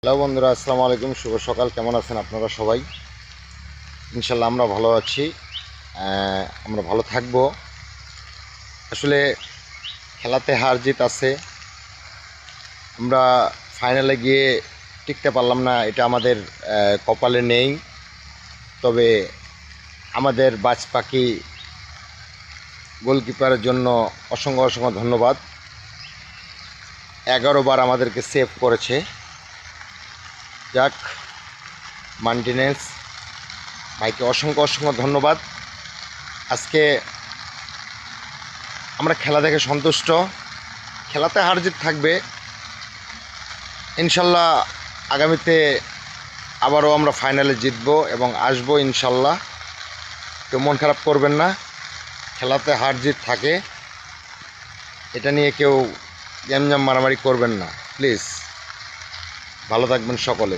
Hello বন্ধুরা, আসসালামু আলাইকুম। শুভ সকাল। কেমন আছেন আপনারা সবাই? ইনশাল্লাহ আমরা ভালো আছি। আমরা ভালো থাকবো। আসলে খেলাতে হার জিত আছে। আমরা ফাইনালে গিয়ে টিকতে পারলাম না, এটা আমাদের কপালে নেই। তবে আমাদের বাজ পাখি গোলকিপারের জন্য অসংখ্য অসংখ্য ধন্যবাদ। 11 বার আমাদেরকে সেভ করেছে। যাক, মার্টিনেজ ভাইকে অসংখ্য অসংখ্য ধন্যবাদ। আজকে আমরা খেলা দেখে সন্তুষ্ট। খেলাতে হার জিত থাকবে, ইনশাল্লাহ। আগামীতে আবারও আমরা ফাইনালে জিতবো এবং আসবো ইনশাল্লাহ। কেউ মন খারাপ করবেন না, খেলাতে হার জিত থাকে, এটা নিয়ে কেউ গ্যামজাম মারামারি করবেন না প্লিজ। ভালো থাকবেন সকলে।